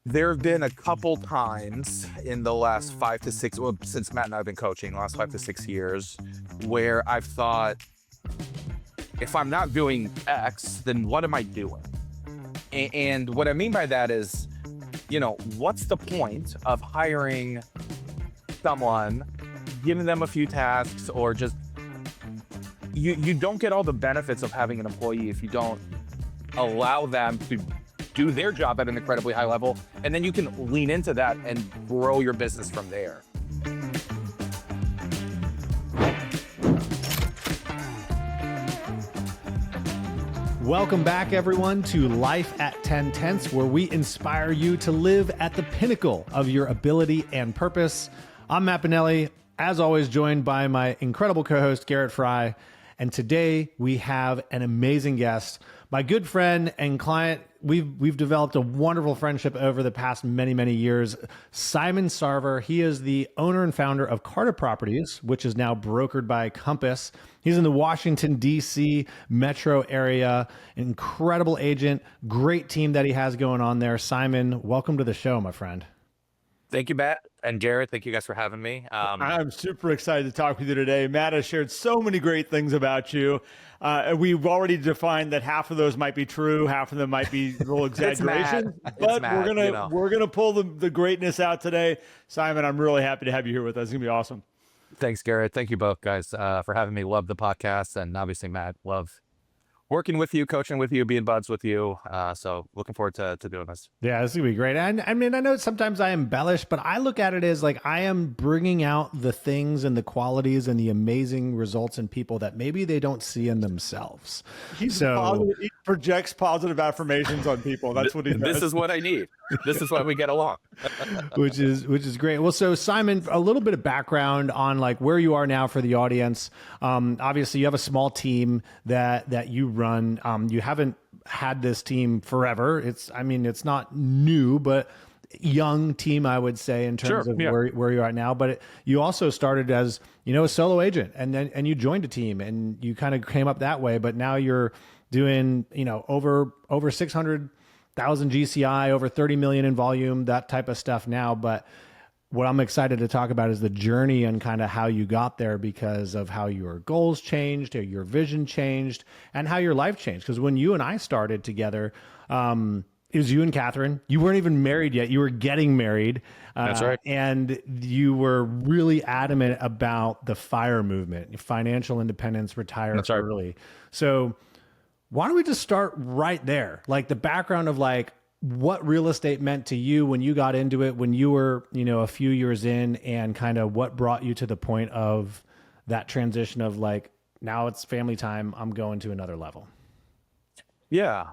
There have been a couple times in the last 5 to 6, well, since Matt and I have been coaching the last 5 to 6 years, where I've thought, if I'm not doing X, then what am I doing? And what I mean by that is, what's the point of hiring someone, giving them a few tasks, or just, you don't get all the benefits of having an employee if you don't allow them to do their job at an incredibly high level, and then you can lean into that and grow your business from there. Welcome back, everyone, to Life at 10 Tenths, where we inspire you to live at the pinnacle of your ability and purpose. I'm Matt Bonelli, as always, joined by my incredible co-host, Garrett Frey. And today we have an amazing guest, my good friend and client. We've developed a wonderful friendship over the past many years. Simon Sarver. He is the owner and founder of Carta Properties, which is now brokered by Compass. He's in the Washington, D.C. metro area. Incredible agent. Great team that he has going on there. Simon, welcome to the show, my friend. Thank you, Matt and Garrett. Thank you guys for having me. I'm super excited to talk with you today. Matt has shared so many great things about you. We've already defined that half of those might be true, half of them might be a little exaggeration. But we're gonna pull the greatness out today. Simon, I'm really happy to have you here with us. It's gonna be awesome. Thanks, Garrett. Thank you both, guys, for having me. Love the podcast, and obviously, Matt, love working with you, coaching with you, being buds with you. So looking forward to doing this. Yeah, this is gonna be great. And I mean, I know sometimes I embellish, but I look at it as like I am bringing out the things and the qualities and the amazing results in people that maybe they don't see in themselves. He projects positive affirmations on people. That's what he does. This is what I need. This is why we get along. which is great. Well, so Simon, a little bit of background on like where you are now for the audience. Obviously, you have a small team that you run. You haven't had this team forever. It's not new, but young team, I would say, in terms of where you are now. But you also started as a solo agent, and you joined a team, and you kind of came up that way. But now you're doing over 600,000 GCI, over 30 million in volume, that type of stuff now. But what I'm excited to talk about is the journey and kind of how you got there, because of how your goals changed, how your vision changed, and how your life changed. Because when you and I started together, it was you and Catherine. You weren't even married yet. You were getting married. That's right. And you were really adamant about the FIRE movement, financial independence, retire early. So why don't we just start right there? Like the background of like what real estate meant to you when you got into it, when you were, a few years in, and kind of what brought you to the point of that transition of like, now it's family time, I'm going to another level. Yeah.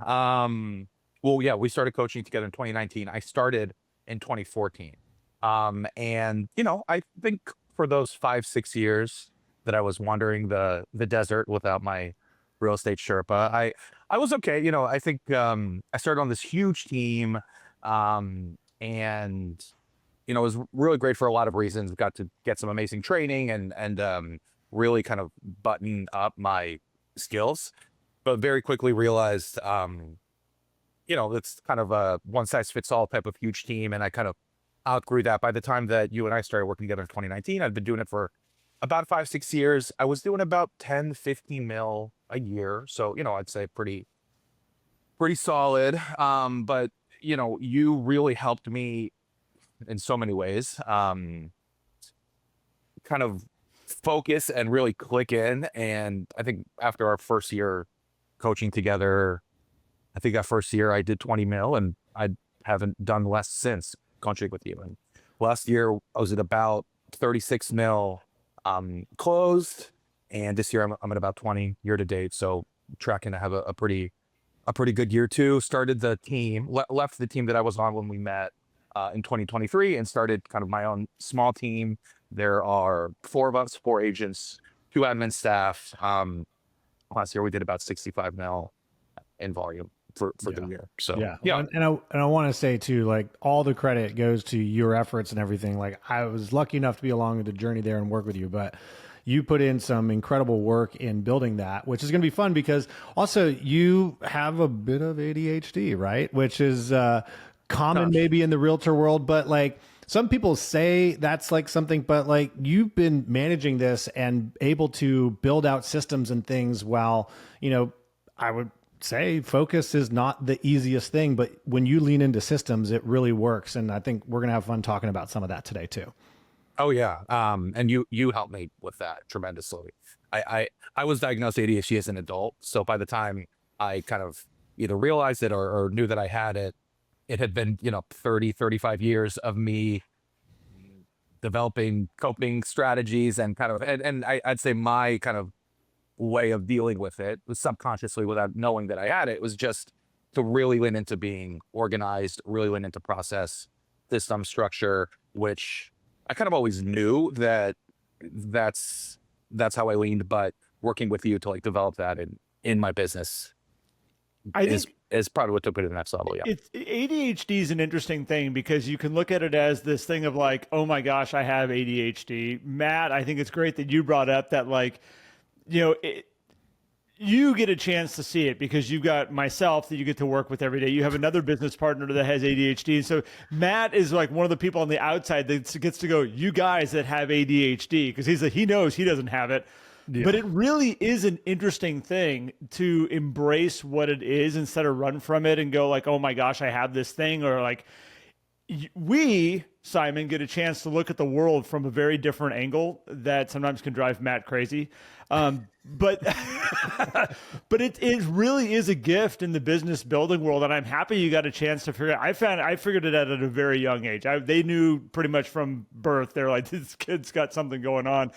Well, yeah, we started coaching together in 2019. I started in 2014. And, I think for those 5-6 years that I was wandering the desert without my real estate Sherpa, I was okay. I think I started on this huge team, and it was really great for a lot of reasons. Got to get some amazing training and really kind of button up my skills, but very quickly realized it's kind of a one size fits all type of huge team, and I kind of outgrew that. By the time that you and I started working together in 2019, I'd been doing it for about 5-6 years. I was doing about 10-15 mil a year. So, I'd say pretty solid. But, you really helped me in so many ways, kind of focus and really click in. And I think after our first year coaching together, I think that first year I did 20 mil, and I haven't done less since coaching with you. And last year I was at about 36 mil closed, and this year I'm at about 20 year to date. So tracking to have a pretty good year too. Started the team, left the team that I was on when we met in 2023, and started kind of my own small team. There are 4 of us, 4 agents, 2 admin staff. Last year we did about 65 mil in volume for the year. So yeah. And I want to say too, like all the credit goes to your efforts and everything. Like I was lucky enough to be along the journey there and work with you, but you put in some incredible work in building that, which is going to be fun because also you have a bit of ADHD, right? Which is common maybe in the realtor world, but like some people say that's like something, but like you've been managing this and able to build out systems and things while, you know, I would say focus is not the easiest thing, but when you lean into systems, it really works. And I think we're going to have fun talking about some of that today too. Oh yeah. And you helped me with that tremendously. I was diagnosed ADHD as an adult. So by the time I kind of either realized it or knew that I had it, it had been, 30, 35 years of me developing coping strategies and kind of, and I'd say my kind of way of dealing with it was subconsciously without knowing that I had it, was just to really lean into being organized, really lean into process, system structure, which I kind of always knew that that's how I leaned, but working with you to like develop that in my business is probably what took it to the next level. Yeah. ADHD is an interesting thing because you can look at it as this thing of like, oh my gosh, I have ADHD. Matt, I think it's great that you brought up that like, you get a chance to see it because you've got myself that you get to work with every day. You have another business partner that has ADHD. So Matt is like one of the people on the outside that gets to go, you guys that have ADHD, because he knows he doesn't have it. Yeah. But it really is an interesting thing to embrace what it is instead of run from it and go like, oh my gosh, I have this thing. Or like we, Simon, get a chance to look at the world from a very different angle that sometimes can drive Matt crazy. But it really is a gift in the business building world. And I'm happy you got a chance to figure it out. I figured it out at a very young age. They knew pretty much from birth. They're like, this kid's got something going on.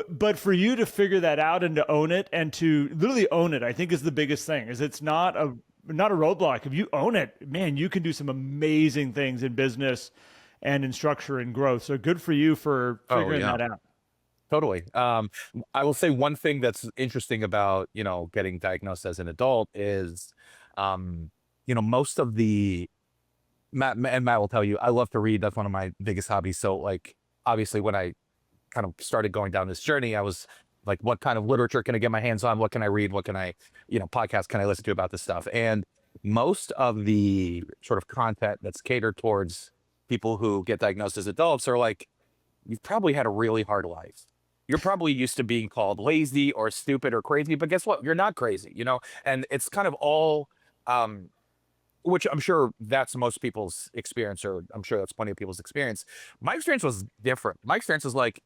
But for you to figure that out and to own it and to literally own it, I think is the biggest thing. Is it's not a roadblock. If you own it, man, you can do some amazing things in business and in structure and growth. So good for you for figuring that out. Totally. I will say one thing that's interesting about, getting diagnosed as an adult is, most of Matt will tell you, I love to read. That's one of my biggest hobbies. So like, obviously when I kind of started going down this journey, I was like, what kind of literature can I get my hands on? What can I read? What can I, podcasts can I listen to about this stuff? And most of the sort of content that's catered towards people who get diagnosed as adults are like, you've probably had a really hard life. You're probably used to being called lazy or stupid or crazy, but guess what? You're not crazy, and it's kind of all, which I'm sure that's most people's experience, or I'm sure that's plenty of people's experience. My experience was different. My experience was like,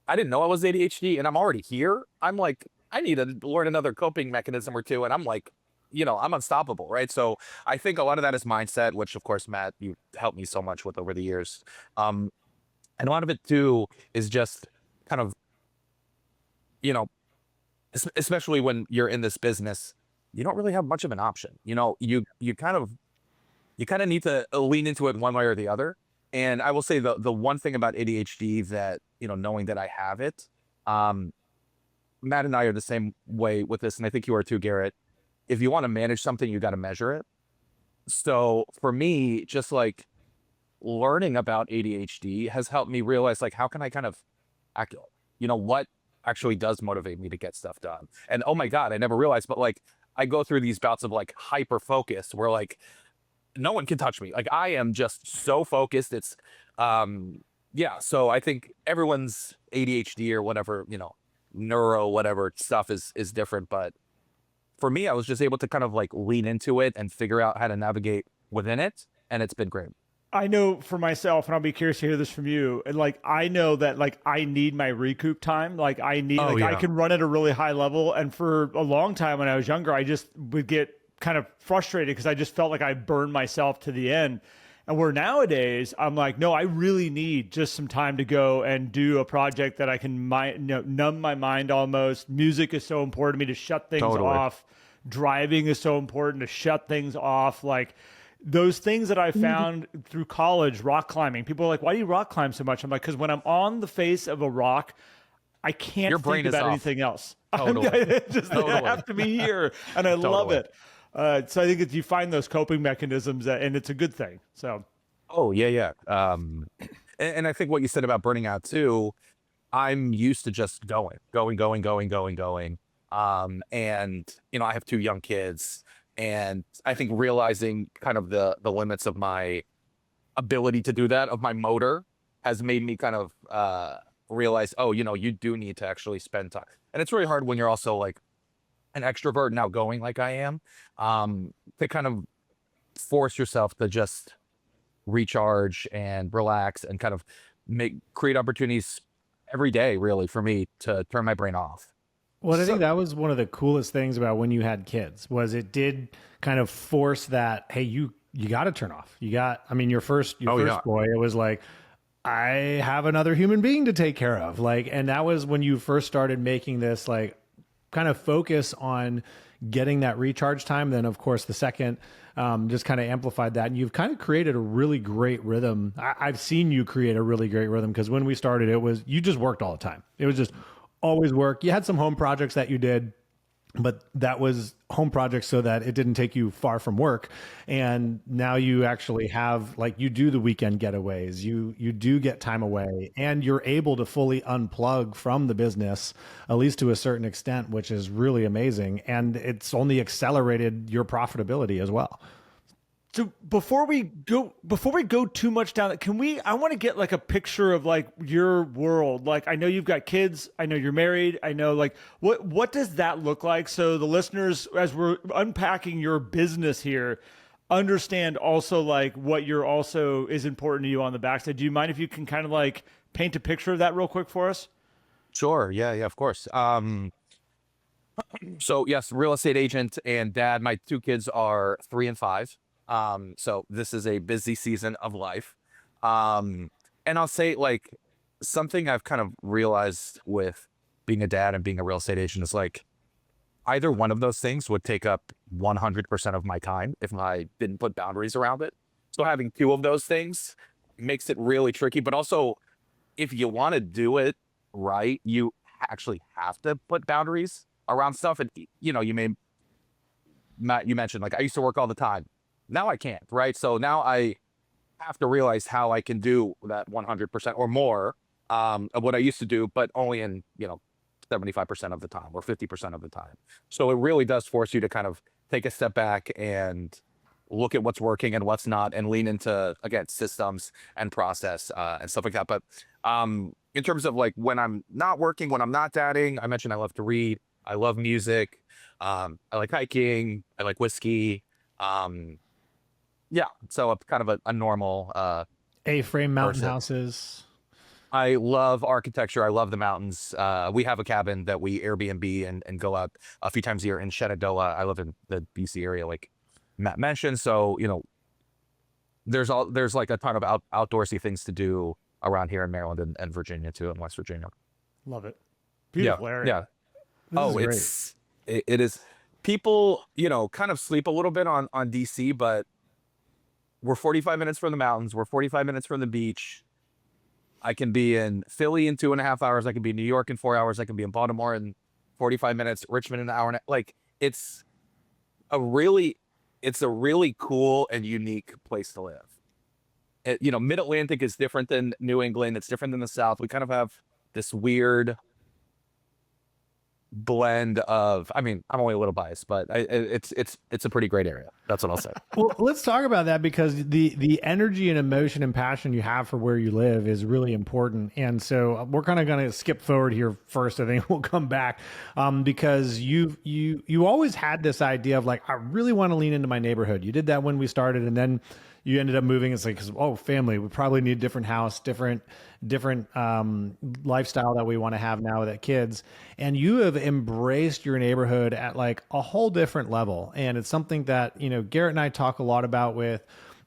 I didn't know I was ADHD and I'm already here. I'm like, I need to learn another coping mechanism or two. And I'm like, I'm unstoppable, right? So I think a lot of that is mindset, which of course, Matt, you helped me so much with over the years. And a lot of it too is just kind of, especially when you're in this business, you don't really have much of an option. You kind of need to lean into it one way or the other. And I will say the one thing about ADHD that, knowing that I have it, Matt and I are the same way with this. And I think you are too, Garrett. If you want to manage something, you got to measure it. So for me, just like learning about ADHD has helped me realize like, how can I kind of act, what actually does motivate me to get stuff done? And oh my God, I never realized, but like, I go through these bouts of like hyperfocus where like, no one can touch me. Like I am just so focused. It's, so I think everyone's ADHD or whatever, neuro, whatever stuff is different. But for me, I was just able to kind of like lean into it and figure out how to navigate within it. And it's been great. I know for myself, and I'll be curious to hear this from you. And like, I know that like I need my recoup time. Like I need, I can run at a really high level. And for a long time when I was younger, I just would get kind of frustrated because I just felt like I burned myself to the end. And where nowadays I'm like, no, I really need just some time to go and do a project that I can numb my mind almost. Music is so important to me to shut things off. Driving is so important to shut things off. Like those things that I found through college, rock climbing. People are like, why do you rock climb so much? I'm like, because when I'm on the face of a rock, I can't think about anything else. Totally. I have to be here. And I love it. So I think that you find those coping mechanisms and it's a good thing. So. Oh yeah. And I think what you said about burning out too, I'm used to just going. And, I have 2 young kids And I think realizing kind of the limits of my ability to do that, of my motor, has made me kind of realize, oh, you do need to actually spend time. And it's really hard when you're also like an extrovert and outgoing like I am, to kind of force yourself to just recharge and relax and kind of create opportunities every day, really, for me to turn my brain off. Well, I think that was one of the coolest things about when you had kids was it did kind of force that, hey, you got to turn off. I mean, your first boy, it was like, I have another human being to take care of. Like, and that was when you first started making this like kind of focus on getting that recharge time. Then of course the second just kind of amplified that. And you've kind of created a really great rhythm. I've seen you create a really great rhythm because when we started, you just worked all the time. It was just always work. You had some home projects that you did, but that was home projects so that it didn't take you far from work. And now you actually have, like, you do the weekend getaways, you do get time away, and you're able to fully unplug from the business, at least to a certain extent, which is really amazing. And it's only accelerated your profitability as well. So before we go too much down, I want to get like a picture of like your world. Like, I know you've got kids, I know you're married, I know, like, what does that look like? So the listeners, as we're unpacking your business here, understand also like what you're also is important to you on the backside. Do you mind if you can kind of like paint a picture of that real quick for us? Sure. Yeah, of course. So yes, real estate agent and dad. My two kids are 3 and 5. So this is a busy season of life. And I'll say, like, something I've kind of realized with being a dad and being a real estate agent is like either one of those things would take up 100% of my time if I didn't put boundaries around it. So having two of those things makes it really tricky, but also if you want to do it right, you actually have to put boundaries around stuff. And, Matt, you mentioned, like, I used to work all the time. Now I can't, right? So now I have to realize how I can do that 100% or more of what I used to do, but only in, 75% of the time or 50% of the time. So it really does force you to kind of take a step back and look at what's working and what's not, and lean into, again, systems and process and stuff like that. But in terms of like when I'm not working, when I'm not dadding, I mentioned I love to read. I love music. I like hiking. I like whiskey. Yeah, so kind of a normal A-frame mountain person. houses. I love architecture. I love the mountains. We have a cabin that we Airbnb and go out a few times a year in Shenandoah. I live in the BC area, like Matt mentioned. So, there's like a ton of outdoorsy things to do around here in Maryland and Virginia too, and West Virginia. Love it. Beautiful area. Yeah. It is. People, kind of sleep a little bit on DC, but we're 45 minutes from the mountains. We're 45 minutes from the beach. I can be in Philly in 2.5 hours. I can be in New York in 4 hours. I can be in Baltimore in 45 minutes, Richmond in an hour. And like, it's a really cool and unique place to live. Mid-Atlantic is different than New England. It's different than the South. We kind of have this weird blend of, I mean, I'm only a little biased, but it's a pretty great area. That's what I'll say. Well, let's talk about that, because the energy and emotion and passion you have for where you live is really important. And so we're kind of going to skip forward here first. I think we'll come back because you always had this idea of like, I really want to lean into my neighborhood. You did that when we started, and then you ended up moving. It's like, family, we probably need a different house, different lifestyle that we want to have now with kids. And you have embraced your neighborhood at like a whole different level. And it's something that, Garrett and I talk a lot about with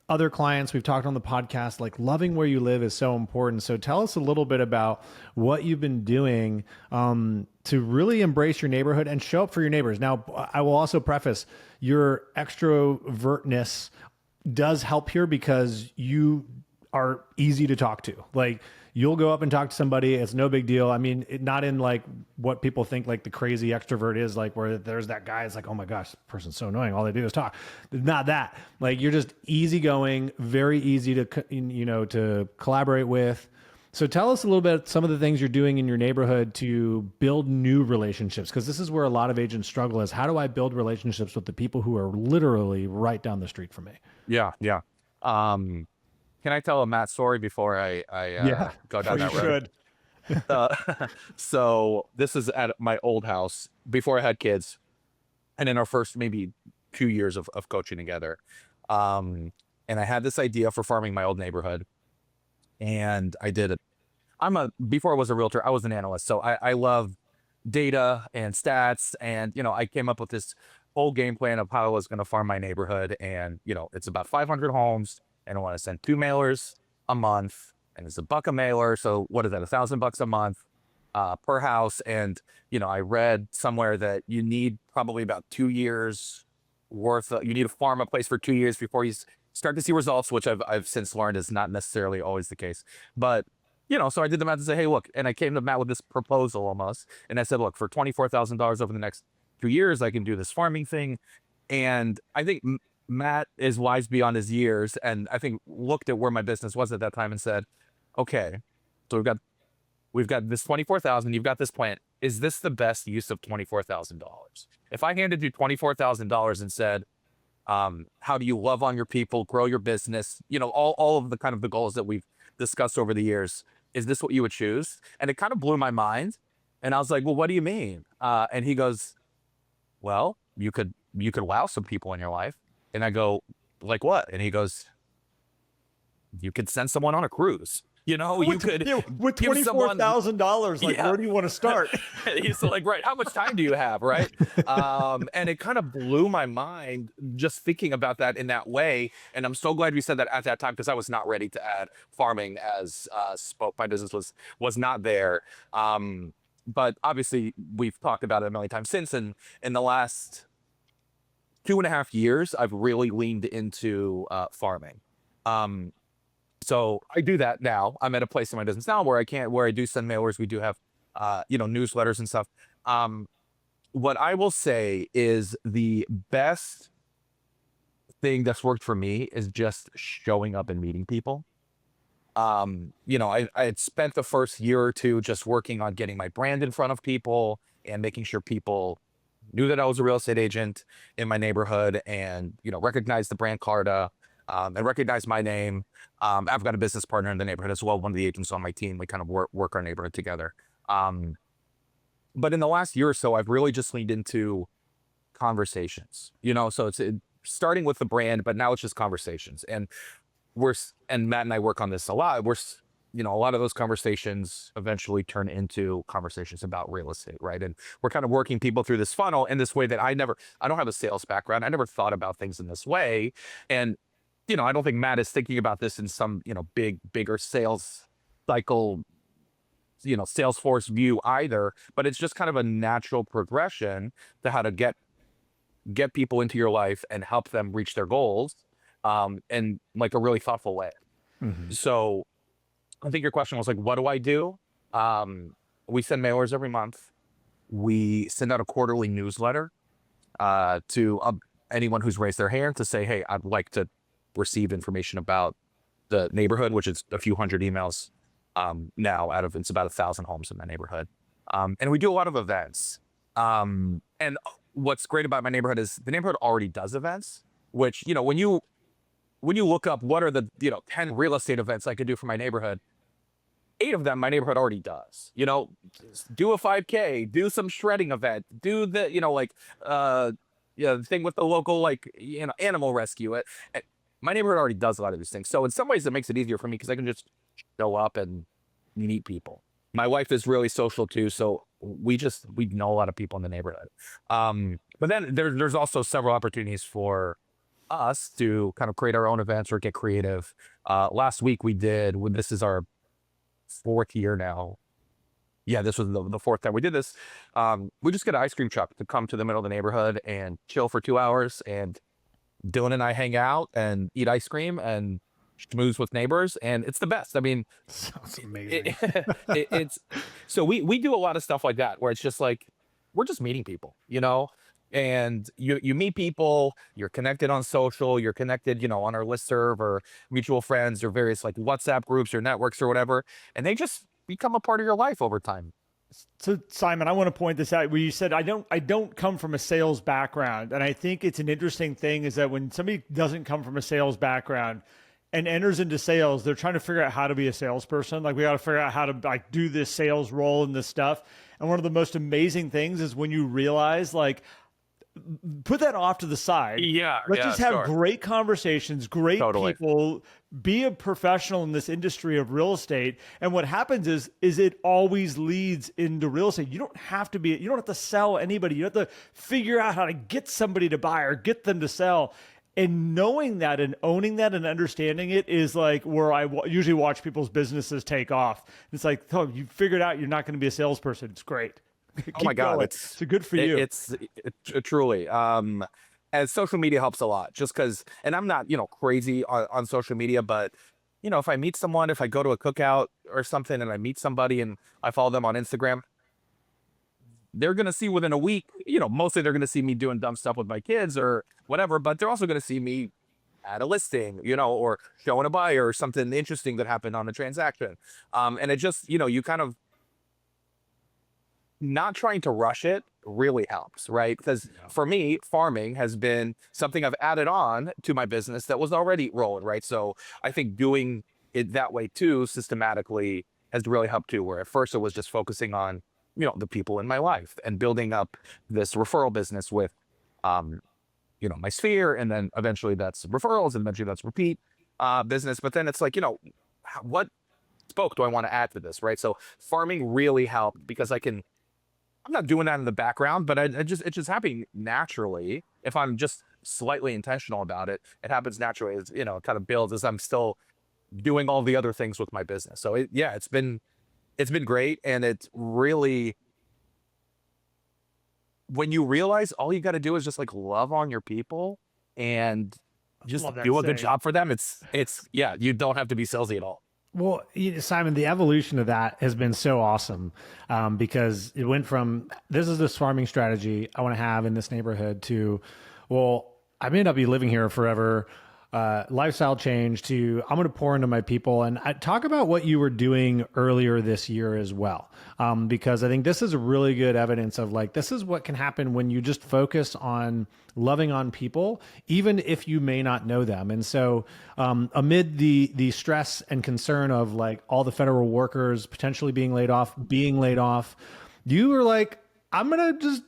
other clients. We've talked on the podcast, like loving where you live is so important. So tell us a little bit about what you've been doing to really embrace your neighborhood and show up for your neighbors. Now, I will also preface your extrovertness does help here because you are easy to talk to. Like, you'll go up and talk to somebody. It's no big deal. I mean, not in like what people think like the crazy extrovert is, like where there's that guy. It's like, oh my gosh, this person's so annoying. All they do is talk. Not that. Like, you're just easygoing, very easy to, to collaborate with. So tell us a little bit some of the things you're doing in your neighborhood to build new relationships, because this is where a lot of agents struggle is how do I build relationships with the people who are literally right down the street from me? Yeah, yeah. Um, can I tell a Matt story before I Yeah, go down You that road? should. Uh, so this is at my old house before I had kids, and in our first maybe 2 years of coaching together. And I had this idea for farming my old neighborhood, and I did it. Before I was a realtor, I was an analyst, so I love data and stats, and I came up with this whole game plan of how I was going to farm my neighborhood, and it's about 500 homes, and I want to send 2 mailers a month, and it's $1 a mailer, so what is that, $1,000 a month per house. And I read somewhere that you need probably about 2 years worth you need to farm a place for 2 years before you start to see results, which I've since learned is not necessarily always the case. But so I did the math and say, hey, look, and I came to Matt with this proposal almost, and I said, look, for $24,000 over the next 2 years, I can do this farming thing. And I think Matt is wise beyond his years, and I think looked at where my business was at that time and said, okay, so we've got this 24,000, you've got this plant. Is this the best use of $24,000? If I handed you $24,000 and said, how do you love on your people, grow your business, all of the kind of the goals that we've discussed over the years, is this what you would choose? And it kind of blew my mind. And I was like, well, what do you mean? And he goes, well, you could wow some people in your life. And I go, like what? And he goes, you could send someone on a cruise. You could with $24,000. Like, where do you want to start? He's like, right, how much time do you have, right? And it kind of blew my mind just thinking about that in that way. And I'm so glad we said that at that time, because I was not ready to add farming as spoke. My business was not there. But obviously, we've talked about it a million times since. And in the last 2.5 years, I've really leaned into farming. So I do that now. I'm at a place in my business now where I do send mailers. We do have, newsletters and stuff. What I will say is the best thing that's worked for me is just showing up and meeting people. I had spent the first year or two just working on getting my brand in front of people and making sure people knew that I was a real estate agent in my neighborhood, and, recognized the brand Carta, and recognized my name. I've got a business partner in the neighborhood as well, one of the agents on my team. We kind of work our neighborhood together. But in the last year or so, I've really just leaned into conversations, so it's starting with the brand, but now it's just conversations. And Matt and I work on this a lot. A lot of those conversations eventually turn into conversations about real estate, right? And we're kind of working people through this funnel in this way that I don't have a sales background. I never thought about things in this way. And, I don't think Matt is thinking about this in some, bigger sales cycle, Salesforce view either, but it's just kind of a natural progression to how to get people into your life and help them reach their goals, in like a really thoughtful way. Mm-hmm. So I think your question was like, what do I do? We send mailers every month. We send out a quarterly newsletter to anyone who's raised their hand to say, hey, I'd like to receive information about the neighborhood, which is a few hundred emails now it's about 1,000 homes in my neighborhood. And we do a lot of events. And what's great about my neighborhood is the neighborhood already does events, which, when you look up what are the 10 real estate events I could do for my neighborhood, 8 of them my neighborhood already does. Do a 5K, do some shredding event, do the thing with the local animal rescue. My neighborhood already does a lot of these things, so in some ways it makes it easier for me because I can just show up and meet people. My wife is really social too, so we know a lot of people in the neighborhood. But then there's also several opportunities for us to kind of create our own events or get creative. Last week this is our 4th year now. Yeah, this was the 4th time we did this. We just get an ice cream truck to come to the middle of the neighborhood and chill for 2 hours, and Dylan and I hang out and eat ice cream and schmooze with neighbors, and it's the best. I mean, sounds amazing. So we do a lot of stuff like that where it's just like we're just meeting people, And you meet people, you're connected on social, you're connected, on our listserv or mutual friends or various like WhatsApp groups or networks or whatever, and they just become a part of your life over time. So Simon, I want to point this out where you said, I don't come from a sales background. And I think it's an interesting thing is that when somebody doesn't come from a sales background and enters into sales, they're trying to figure out how to be a salesperson. Like we got to figure out how to like do this sales role and this stuff. And one of the most amazing things is when you realize like, put that off to the side. Yeah. Let's just have great conversations, great people, be a professional in this industry of real estate. And what happens is it always leads into real estate. You don't have to sell anybody. You have to figure out how to get somebody to buy or get them to sell. And knowing that and owning that and understanding it is like where I usually watch people's businesses take off. It's like, oh, you figured out you're not going to be a salesperson. It's great. Oh my God, it's good for you. It's truly. And social media helps a lot just because, and I'm not, crazy on social media, but if I meet someone, if I go to a cookout or something and I meet somebody and I follow them on Instagram, they're going to see within a week, mostly they're going to see me doing dumb stuff with my kids or whatever, but they're also going to see me at a listing, or showing a buyer or something interesting that happened on a transaction. And it just, you kind of, not trying to rush it really helps, right? Because for me, farming has been something I've added on to my business that was already rolling, right? So I think doing it that way too, systematically, has really helped too, where at first it was just focusing on, the people in my life and building up this referral business with, my sphere. And then eventually that's referrals and eventually that's repeat business. But then it's like, what spoke do I want to add to this, right? So farming really helped because I'm not doing that in the background, but it's just happening naturally. If I'm just slightly intentional about it, it happens naturally. As it kind of builds as I'm still doing all the other things with my business. So it's been great, and it's really when you realize all you got to do is just like love on your people and just do a good job for them. It's you don't have to be salesy at all. Well, Simon, the evolution of that has been so awesome because it went from this is this farming strategy I want to have in this neighborhood to, well, I may not be living here forever, lifestyle change to I'm going to pour into my people. And talk about what you were doing earlier this year as well, because I think this is a really good evidence of like this is what can happen when you just focus on loving on people, even if you may not know them. And so amid the stress and concern of like all the federal workers potentially being laid off, you were like, I'm going to just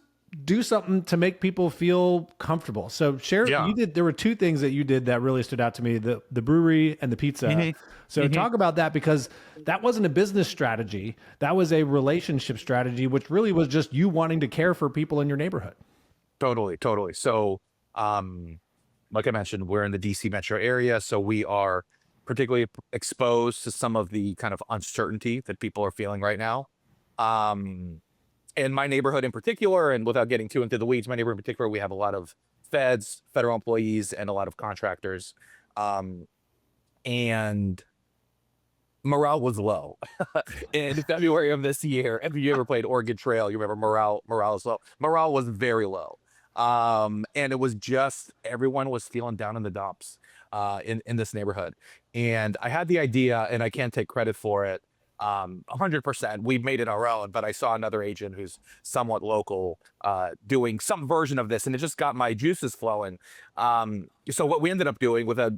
do something to make people feel comfortable. So there were two things that you did that really stood out to me, the brewery and the pizza. So talk about that, because that wasn't a business strategy. That was a relationship strategy, which really was just you wanting to care for people in your neighborhood. Totally. So, like I mentioned, we're in the DC metro area, so we are particularly exposed to some of the kind of uncertainty that people are feeling right now. In my neighborhood in particular, and without getting too into the weeds, my neighborhood in particular, we have a lot of federal employees, and a lot of contractors. And morale was low in February of this year. If you ever played Oregon Trail, you remember morale is low. Morale was very low. And it was just, everyone was feeling down in the dumps in this neighborhood. And I had the idea, and I can't take credit for it 100%. We've made it our own, but I saw another agent who's somewhat local doing some version of this, and it just got my juices flowing. So what we ended up doing, without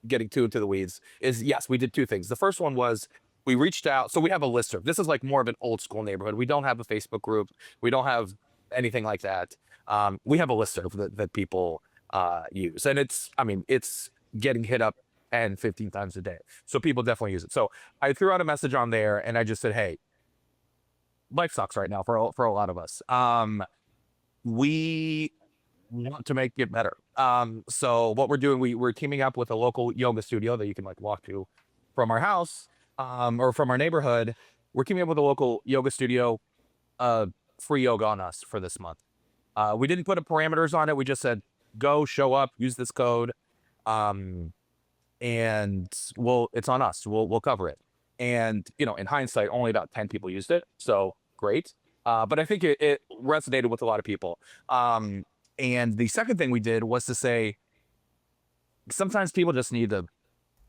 getting too into the weeds, is yes, we did two things. The first one was we reached out. So we have a listserv. This is like more of an old school neighborhood. We don't have a Facebook group. We don't have anything like that. We have a listserv that people use, and it's getting hit up 10, 15 times a day. So people definitely use it. So I threw out a message on there, and I just said, hey, life sucks right now for a lot of us. We want to make it better. So what we're doing, we're teaming up with a local yoga studio that you can like walk to from our house, or from our neighborhood. We're teaming up with a local yoga studio, free yoga on us for this month. We didn't put parameters on it. We just said, go, show up, use this code. And it's on us. We'll cover it. And, in hindsight, only about 10 people used it. So great. But I think it resonated with a lot of people. And the second thing we did was to say, sometimes people just need a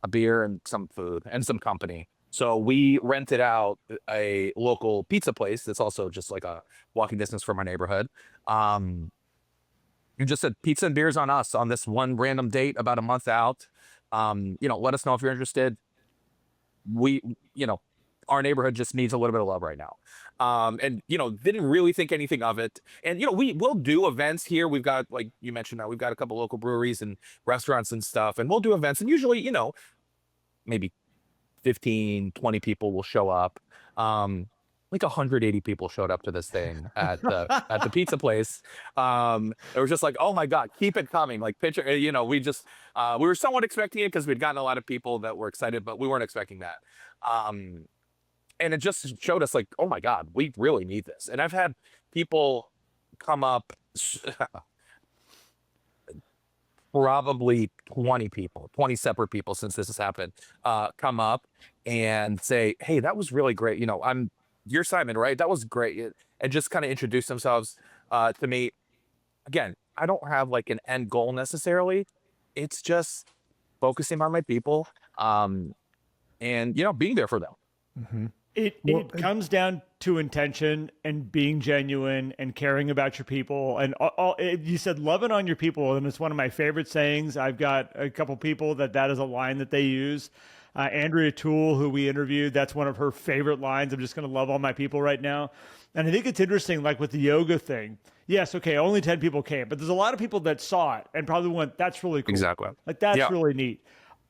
beer and some food and some company. So we rented out a local pizza place that's also just like a walking distance from our neighborhood. You just said pizza and beers on us on this one random date about a month out. Let us know if you're interested. We, our neighborhood just needs a little bit of love right now. And didn't really think anything of it. And, we will do events here. We've got, like you mentioned, we've got a couple local breweries and restaurants and stuff, and we'll do events. And usually, maybe 15, 20 people will show up. Like 180 people showed up to this thing at the pizza place. It was just like, oh my God, keep it coming. Like picture, we were somewhat expecting it because we'd gotten a lot of people that were excited, but we weren't expecting that. And it just showed us like, oh my God, we really need this. And I've had people come up, probably 20 separate people since this has happened, come up and say, hey, that was really great. You're Simon, right? That was great. And just kind of introduce themselves to me. Again, I don't have like an end goal necessarily. It's just focusing on my people and, being there for them. Mm-hmm. It comes down to intention and being genuine and caring about your people. And you said loving on your people, and it's one of my favorite sayings. I've got a couple people that is a line that they use. Andrea Toole, who we interviewed, that's one of her favorite lines. I'm just going to love all my people right now. And I think it's interesting, like with the yoga thing. Yes, okay, only 10 people came, but there's a lot of people that saw it and probably went, that's really cool. Exactly. Like, that's really neat.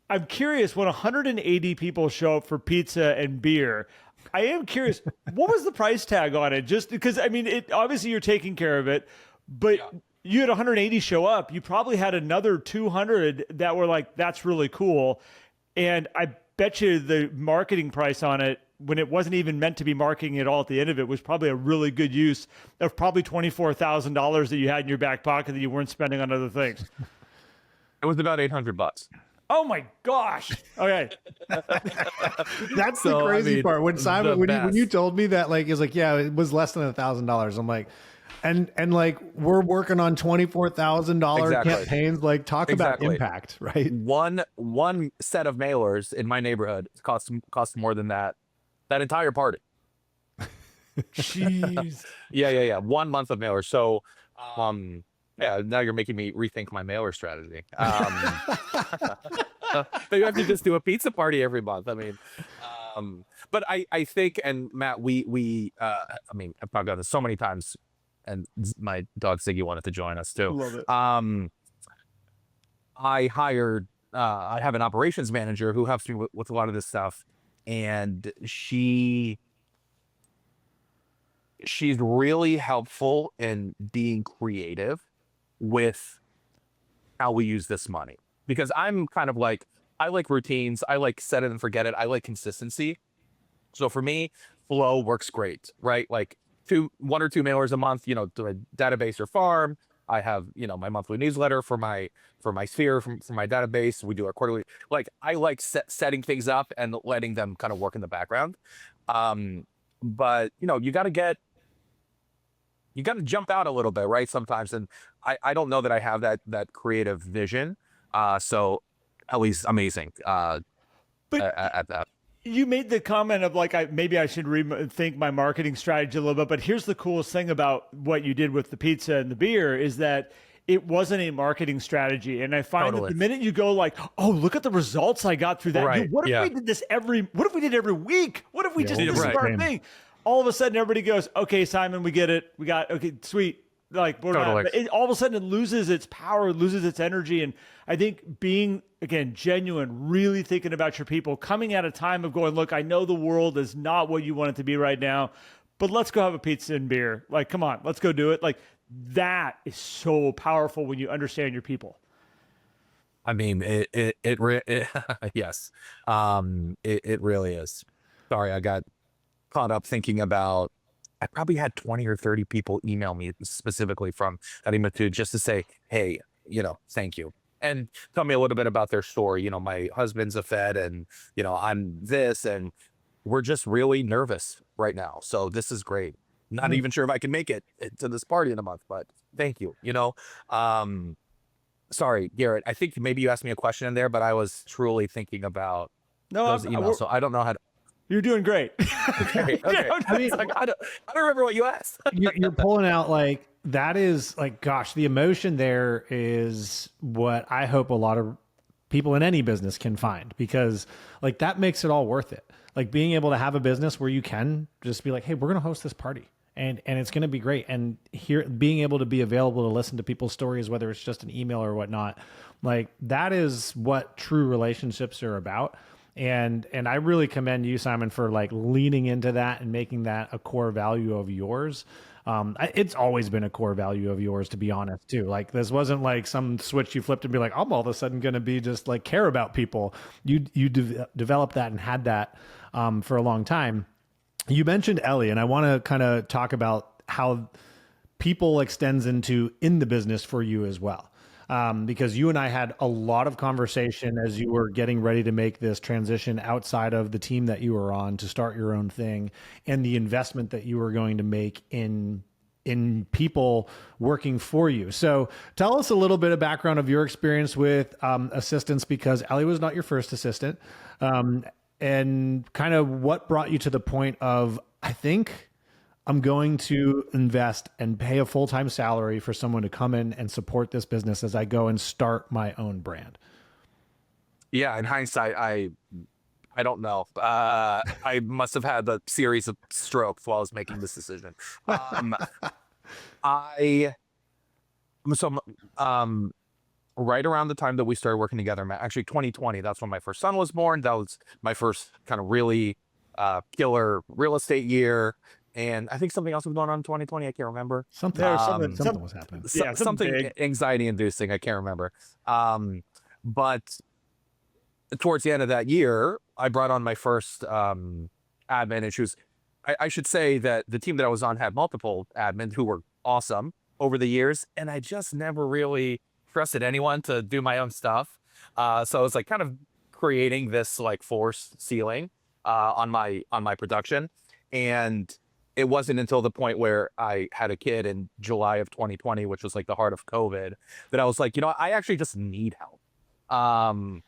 I'm curious, when 180 people show up for pizza and beer, I am curious, what was the price tag on it? Just because, obviously you're taking care of it, but you had 180 show up. You probably had another 200 that were like, that's really cool. And I bet you the marketing price on it, when it wasn't even meant to be marketing at all at the end of it, was probably a really good use of probably $24,000 that you had in your back pocket that you weren't spending on other things. It was about $800. Oh my gosh. Okay. That's the crazy part. When Simon, when you told me that, like, it's like, yeah, it was less than $1,000. I'm like, and like, we're working on $24,000 campaigns. Like, talk about impact, right? One set of mailers in my neighborhood cost more than that entire party. Jeez. Yeah. 1 month of mailers. So, now you're making me rethink my mailer strategy. You have to just do a pizza party every month. But I think, and Matt, I've talked about this so many times, and my dog Ziggy wanted to join us too. Love it. I have an operations manager who helps me with a lot of this stuff, and she's really helpful in being creative with how we use this money, because I'm kind of like, I like routines. I like set it and forget it. I like consistency. So for me, flow works great, right? Like 1 or 2 mailers a month, to a database or farm. I have, my monthly newsletter for my sphere, for my database. We do our quarterly, like, I like setting things up and letting them kind of work in the background. But you got to jump out a little bit, right? Sometimes. And I don't know that I have that creative vision. So Ellie's amazing at that. You made the comment of like, maybe I should rethink my marketing strategy a little bit, but here's the coolest thing about what you did with the pizza and the beer is that it wasn't a marketing strategy. And I find that the minute you go like, oh, look at the results I got through that. Right. Dude, what if we did this what if we did every week? What if we just did this our thing? All of a sudden everybody goes, okay, Simon, we get it. Okay, sweet. Like, we're not, all of a sudden it loses its power, loses its energy. And I think being, again, genuine, really thinking about your people, coming at a time of going, look, I know the world is not what you want it to be right now, but let's go have a pizza and beer. Like, come on, let's go do it. Like, that is so powerful when you understand your people. Yes. It really is. Sorry, I got caught up thinking about, I probably had 20 or 30 people email me specifically from Arimatud just to say, hey, thank you. And tell me a little bit about their story. My husband's a Fed and, I'm this, and we're just really nervous right now. So this is great. not even sure if I can make it to this party in a month, but thank you. Sorry, Garrett, I think maybe you asked me a question in there, but I was truly thinking about those emails. So I don't know how to. You're doing great. Okay. I mean, I don't remember what you asked. You're pulling out like, that is like, gosh, the emotion there is what I hope a lot of people in any business can find, because like that makes it all worth it. Like being able to have a business where you can just be like, hey, we're going to host this party and it's going to be great. And here, being able to be available to listen to people's stories, whether it's just an email or whatnot, like that is what true relationships are about. And I really commend you, Simon, for like leaning into that and making that a core value of yours. It's always been a core value of yours, to be honest, too. Like this wasn't like some switch you flipped and be like, I'm all of a sudden going to be just like care about people. You developed that and had that for a long time. You mentioned Ellie, and I want to kind of talk about how people extends into in the business for you as well. Because you and I had a lot of conversation as you were getting ready to make this transition outside of the team that you were on to start your own thing, and the investment that you were going to make in people working for you. So tell us a little bit of background of your experience with assistants, because Ellie was not your first assistant, and kind of what brought you to the point of, I think I'm going to invest and pay a full-time salary for someone to come in and support this business as I go and start my own brand. Yeah, in hindsight, I don't know. I must have had a series of strokes while I was making this decision. Right around the time that we started working together, actually 2020, that's when my first son was born. That was my first kind of really killer real estate year. And I think something else was going on in 2020. I can't remember. Something was happening. Something anxiety inducing. I can't remember. But towards the end of that year, I brought on my first admin, and she was, I should say that the team that I was on had multiple admins who were awesome over the years. And I just never really trusted anyone to do my own stuff. So I was like kind of creating this like forced ceiling on my production. And it wasn't until the point where I had a kid in July of 2020, which was like the heart of COVID, that I was like, I actually just need help. And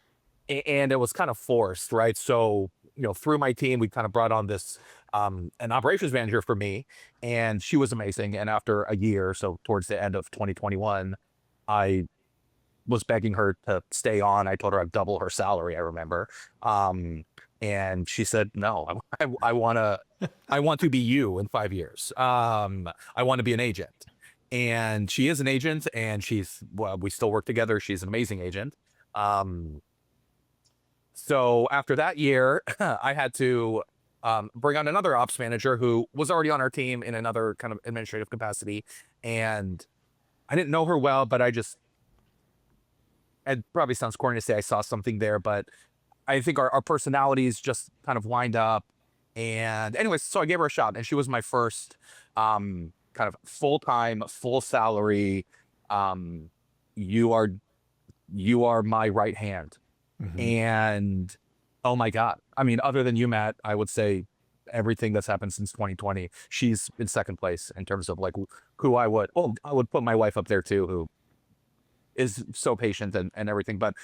it was kind of forced, right? So, through my team, we kind of brought on this, an operations manager for me, and she was amazing. And after a year, so towards the end of 2021, I was begging her to stay on. I told her I'd double her salary, I remember. And she said, no, I want to be you in 5 years. I want to be an agent. And she is an agent, and we still work together. She's an amazing agent. So after that year, I had to bring on another ops manager who was already on our team in another kind of administrative capacity. And I didn't know her well, but it probably sounds corny to say I saw something there, but I think our personalities just kind of lined up. And anyways, so I gave her a shot, and she was my first kind of full-time, full salary. You are my right hand. Mm-hmm. And oh my God. I mean, other than you, Matt, I would say everything that's happened since 2020, she's in second place in terms of like who I would put my wife up there too, who is so patient and everything. But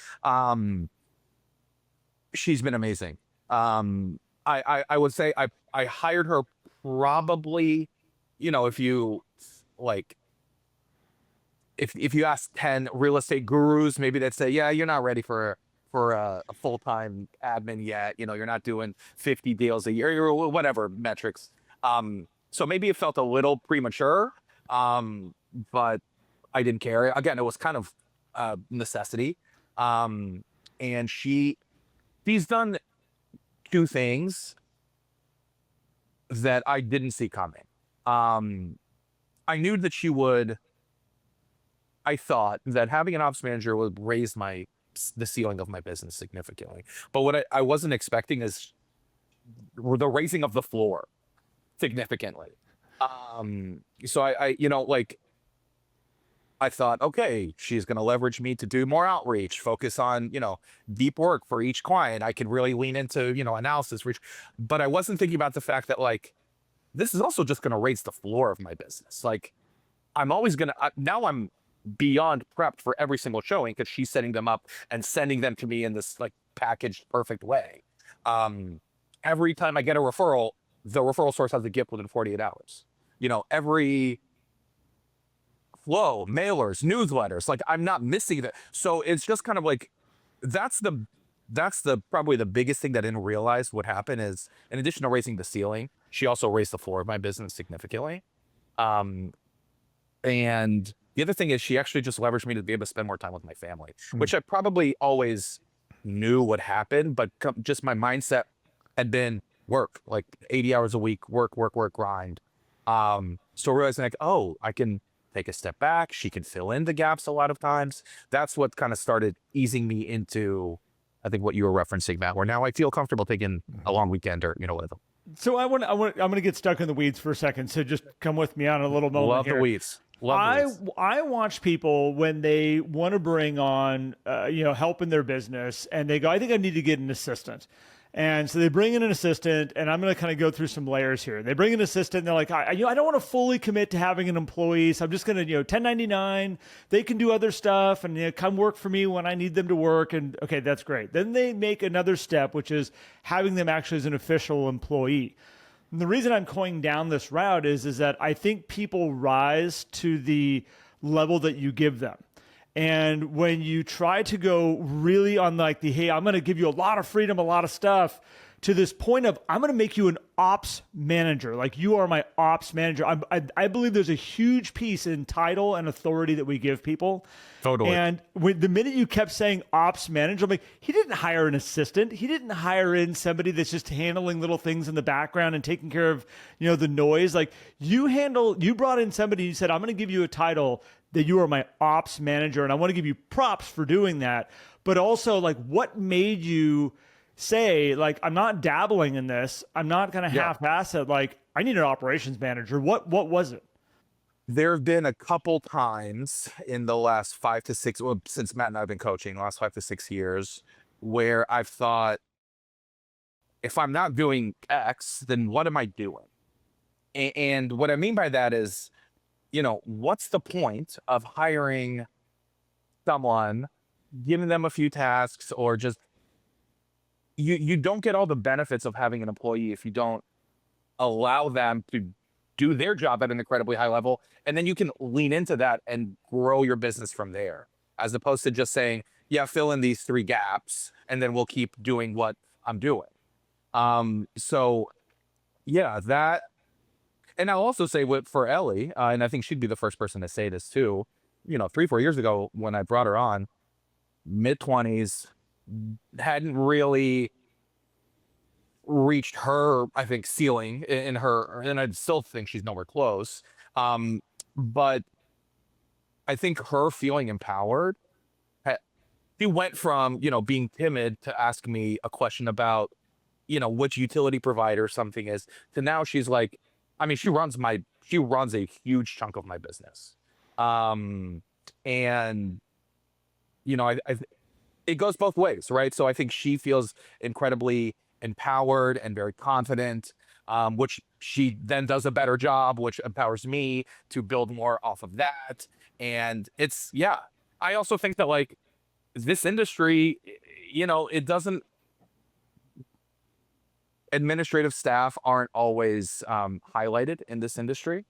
she's been amazing. I would say I hired her probably, if you like, if you ask 10 real estate gurus, maybe they'd say, yeah, you're not ready for a full-time admin yet. You're not doing 50 deals a year or whatever metrics. So maybe it felt a little premature, but I didn't care. Again, it was kind of necessity. And she's done two things that I didn't see coming. I knew that I thought that having an ops manager would raise the ceiling of my business significantly. But what I wasn't expecting is the raising of the floor significantly. So I thought, okay, she's going to leverage me to do more outreach, focus on, deep work for each client. I can really lean into, analysis. But I wasn't thinking about the fact that this is also just going to raise the floor of my business. Like, I'm always going to, now I'm beyond prepped for every single showing because she's setting them up and sending them to me in this like packaged perfect way. Every time I get a referral, the referral source has a gift within 48 hours. You know, every flow, mailers, newsletters, like I'm not missing that. So it's just kind of like, that's the probably the biggest thing that I didn't realize would happen is, in addition to raising the ceiling, she also raised the floor of my business significantly. And the other thing is she actually just leveraged me to be able to spend more time with my family, which I probably always knew would happen, but just my mindset had been work, like 80 hours a week, work, grind. So realizing like, oh, I can take a step back. She can fill in the gaps a lot of times. That's what kind of started easing me into, I think, what you were referencing, Matt, where now I feel comfortable taking a long weekend or, you know, whatever. So I'm going to get stuck in the weeds for a second. So just come with me on a little moment. Love here. the weeds. I watch people when they want to bring on, help in their business, and they go, I think I need to get an assistant. And so they bring in an assistant, and I'm going to kind of go through some layers here. They bring in an assistant, and they're like, I don't want to fully commit to having an employee, so I'm just going to, 1099. They can do other stuff and come work for me when I need them to work. And okay, that's great. Then they make another step, which is having them actually as an official employee. And the reason I'm going down this route is that I think people rise to the level that you give them. And when you try to go really on like hey, I'm going to give you a lot of freedom, a lot of stuff, to this point of, I'm going to make you an ops manager. Like, you are my ops manager. I believe there's a huge piece in title and authority that we give people. Totally. And the minute you kept saying ops manager, I'm like, he didn't hire an assistant. He didn't hire in somebody that's just handling little things in the background and taking care of, the noise. Like, you brought in somebody, you said, I'm going to give you a title that you are my ops manager, and I want to give you props for doing that. But also, like, what made you say, like, I'm not dabbling in this, I'm not going to half-ass it, like, I need an operations manager? What was it? There have been a couple times in the last 5 to 6, well, since Matt and I have been coaching, the last 5 to 6 years, where I've thought, if I'm not doing X, then what am I doing? And what I mean by that is, what's the point of hiring someone, giving them a few tasks, or just, you don't get all the benefits of having an employee if you don't allow them to do their job at an incredibly high level. And then you can lean into that and grow your business from there, as opposed to just saying, yeah, fill in these 3 gaps, and then we'll keep doing what I'm doing. So yeah, that. And I'll also say for Ellie, and I think she'd be the first person to say this too, 3-4 years ago when I brought her on, mid-20s, hadn't really reached her, I think, ceiling in her, and I still think she's nowhere close. But I think her feeling empowered, she went from, being timid to ask me a question about, which utility provider something is, to now she's like, I mean, she runs a huge chunk of my business. And, it goes both ways, right? So I think she feels incredibly empowered and very confident, which she then does a better job, which empowers me to build more off of that. And I also think that, like, this industry, it doesn't, administrative staff aren't always highlighted in this industry.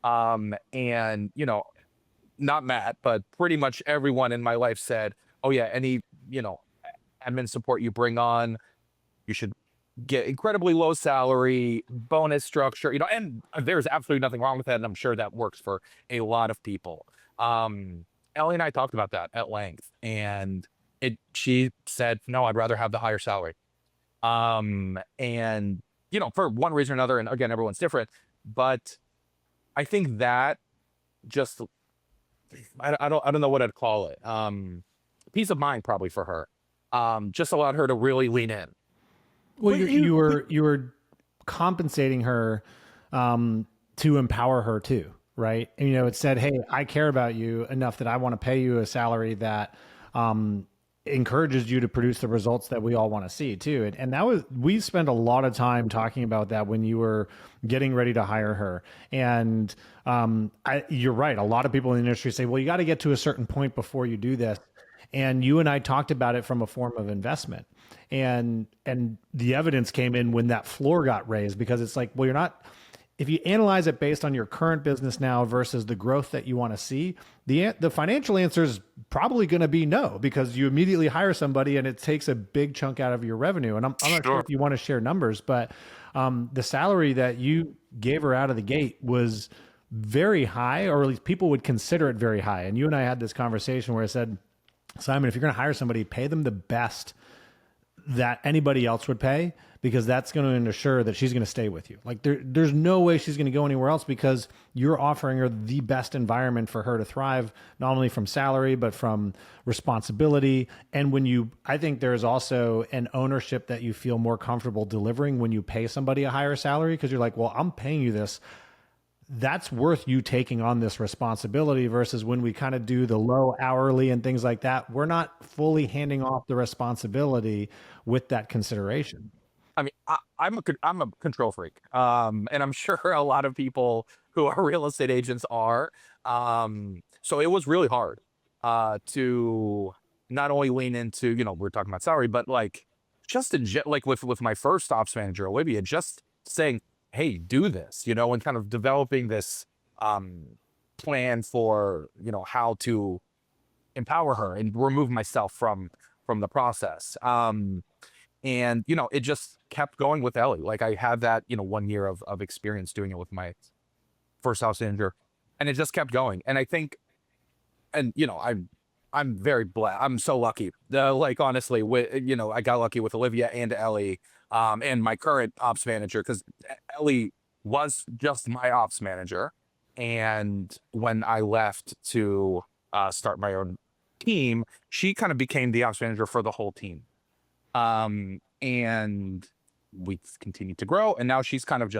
And, not Matt, but pretty much everyone in my life said, oh yeah, any, admin support you bring on, you should get incredibly low salary, bonus structure, and there's absolutely nothing wrong with that. And I'm sure that works for a lot of people. Ellie and I talked about that at length, and she said, no, I'd rather have the higher salary. And, for one reason or another, and again, everyone's different, but I think that just, I don't know what I'd call it. Peace of mind probably for her. Just allowed her to really lean in. Well, you were compensating her, to empower her too, right? And, it said, hey, I care about you enough that I want to pay you a salary that, encourages you to produce the results that we all want to see too. And that was, we spent a lot of time talking about that when you were getting ready to hire her. And you're right. A lot of people in the industry say, well, you got to get to a certain point before you do this. And you and I talked about it from a form of investment. And the evidence came in when that floor got raised, because it's like, well, you're not, if you analyze it based on your current business now versus the growth that you want to see, the financial answer is probably going to be no, because you immediately hire somebody and it takes a big chunk out of your revenue. And I'm not sure if you want to share numbers, but the salary that you gave her out of the gate was very high, or at least people would consider it very high. And you and I had this conversation where I said, Simon, if you're going to hire somebody, pay them the best that anybody else would pay, because that's going to ensure that she's going to stay with you. Like there's no way she's going to go anywhere else, because you're offering her the best environment for her to thrive, not only from salary, but from responsibility. And I think there's also an ownership that you feel more comfortable delivering when you pay somebody a higher salary, because you're like, well, I'm paying you this. That's worth you taking on this responsibility, versus when we kind of do the low hourly and things like that, we're not fully handing off the responsibility with that consideration. I mean, I'm a control freak, and I'm sure a lot of people who are real estate agents are. So it was really hard to not only lean into, we're talking about salary, but like just like with my first ops manager, Olivia, just saying, hey, do this, and kind of developing this plan for, how to empower her and remove myself from the process. And, it just kept going with Ellie. Like I had that, 1 year of experience doing it with my first house manager, and it just kept going. And I think, and, I'm very blessed. I'm so lucky. Like, honestly, I got lucky with Olivia and Ellie, and my current ops manager, because Ellie was just my ops manager. And when I left to start my own team, she kind of became the ops manager for the whole team. And we continued to grow. And now she's kind of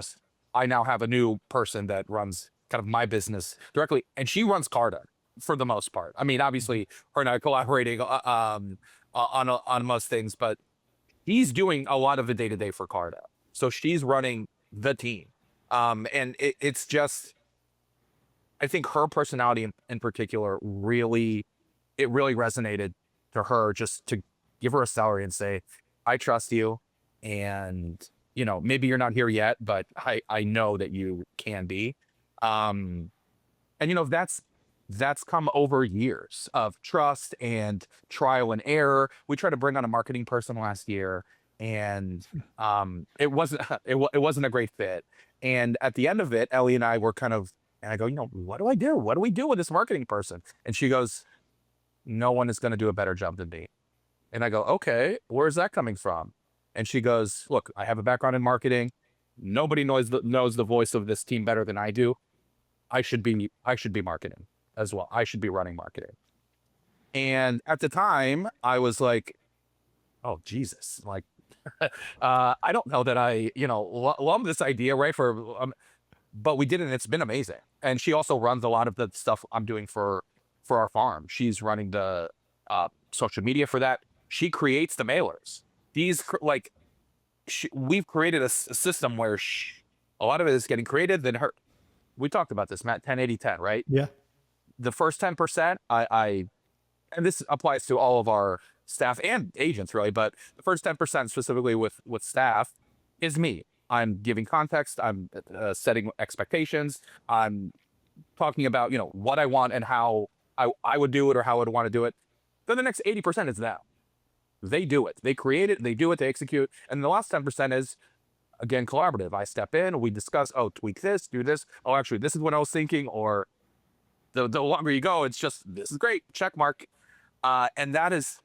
I now have a new person that runs kind of my business directly. And she runs Carta for the most part. I mean, obviously her and I are collaborating on most things, but he's doing a lot of the day-to-day for Carta. So she's running the team. And it's just, I think her personality in particular really resonated to her, just to give her a salary and say, I trust you. And, maybe you're not here yet, but I know that you can be. And, that's come over years of trust and trial and error. We tried to bring on a marketing person last year, and it wasn't a great fit. And at the end of it, Ellie and I were and I go, what do I do? What do we do with this marketing person? And she goes, no one is going to do a better job than me. And I go, okay, where's that coming from? And she goes, look, I have a background in marketing. Nobody knows the voice of this team better than I do. I should be marketing as well. I should be running marketing. And at the time I was like, oh, Jesus, like, I don't know that I, love this idea, right? But we did it, and it's been amazing. And she also runs a lot of the stuff I'm doing for our farm. She's running the social media for that. She creates the mailers. We've created a system where a lot of it is getting created. Then we talked about this, Matt, 10-80-10, right? Yeah. The first 10%, and this applies to all of our staff and agents, really, but the first 10% specifically with staff is me. I'm giving context. I'm setting expectations. I'm talking about, what I want and how I would do it, or how I would want to do it. Then the next 80% is them. They do it. They create it. They do it. They execute. And the last 10% is, again, collaborative. I step in. We discuss, tweak this, do this. Oh, actually, this is what I was thinking. Or the longer you go, it's just, this is great. Check mark. And that is,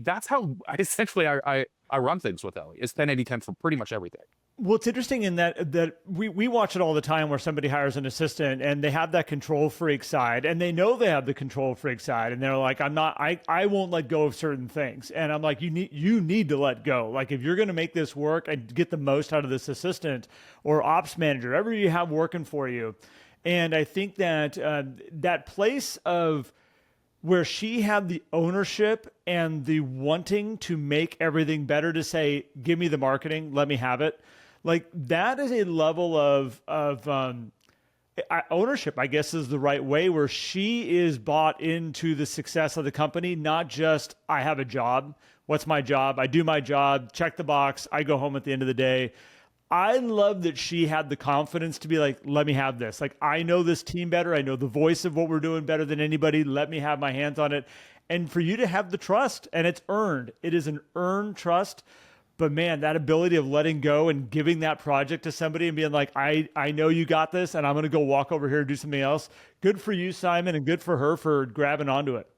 that's how I run things with Ellie. It's 10-80-10 for pretty much everything. Well, it's interesting in that we watch it all the time, where somebody hires an assistant and they have that control freak side, and they know they have the control freak side, and they're like, I won't let go of certain things. And I'm like, you need to let go. Like, if you're going to make this work and get the most out of this assistant or ops manager, whatever you have working for you. And I think that that place of where she had the ownership and the wanting to make everything better, to say, give me the marketing, let me have it. Like, that is a level of ownership, I guess is the right way, where she is bought into the success of the company, not just, I have a job. What's my job? I do my job, check the box, I go home at the end of the day. I love that she had the confidence to be like, let me have this. Like, I know this team better. I know the voice of what we're doing better than anybody. Let me have my hands on it. And for you to have the trust, and it's earned. It is an earned trust. But man, that ability of letting go and giving that project to somebody and being like, I know you got this, and I'm going to go walk over here and do something else. Good for you, Simon, and good for her for grabbing onto it.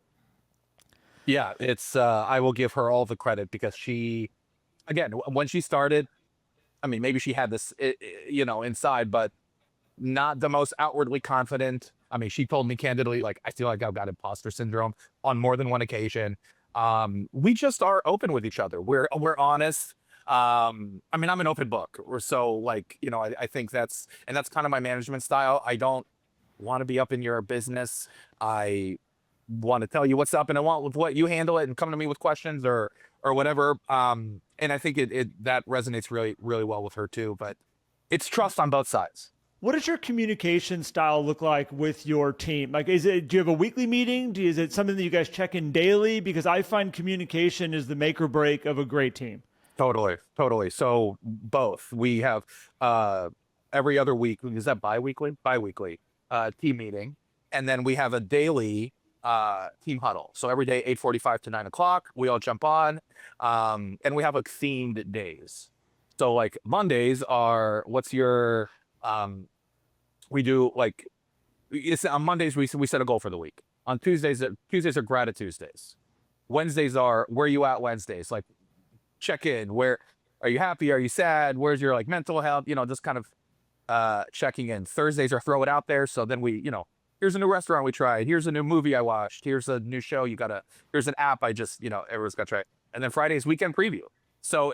Yeah, it's, I will give her all the credit, because she, again, when she started, I mean, maybe she had this, inside, but not the most outwardly confident. I mean, she told me candidly, like, I feel like I've got imposter syndrome on more than one occasion. We just are open with each other. We're honest. I mean, I'm an open book. So, like, I think that's kind of my management style. I don't want to be up in your business. I want to tell you what's up, and I want with what you handle it, and come to me with questions or whatever. And I think that resonates really, really well with her too. But it's trust on both sides. What does your communication style look like with your team? Like, do you have a weekly meeting? Is it something that you guys check in daily? Because I find communication is the make or break of a great team. Totally. So both. We have every other week. Is that biweekly team meeting, and then we have a daily team huddle. So every day, 8:45 to 9 o'clock, we all jump on, and we have like themed days. So like Mondays are, what's your, we do like, on Mondays we set a goal for the week. On Tuesdays are gratitude Tuesdays. Wednesdays are where you at Wednesdays, like check in. Where are you happy? Are you sad? Where's your like mental health? Just kind of checking in. Thursdays are throw it out there. So then we, here's a new restaurant we tried. Here's a new movie I watched. Here's a new show here's an app I just, everyone's got to try. And then Friday's weekend preview. So,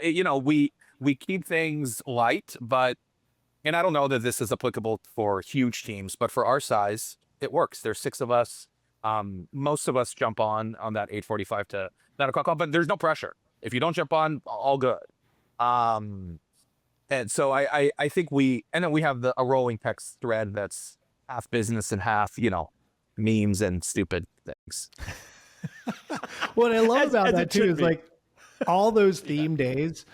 we keep things light, and I don't know that this is applicable for huge teams, but for our size, it works. There's 6 of us. Most of us jump on that 8:45 to 9 o'clock call, but there's no pressure. If you don't jump on, all good. And so I think and then we have a rolling text thread that's half business and half, memes and stupid things. What I love about that too is like all those theme days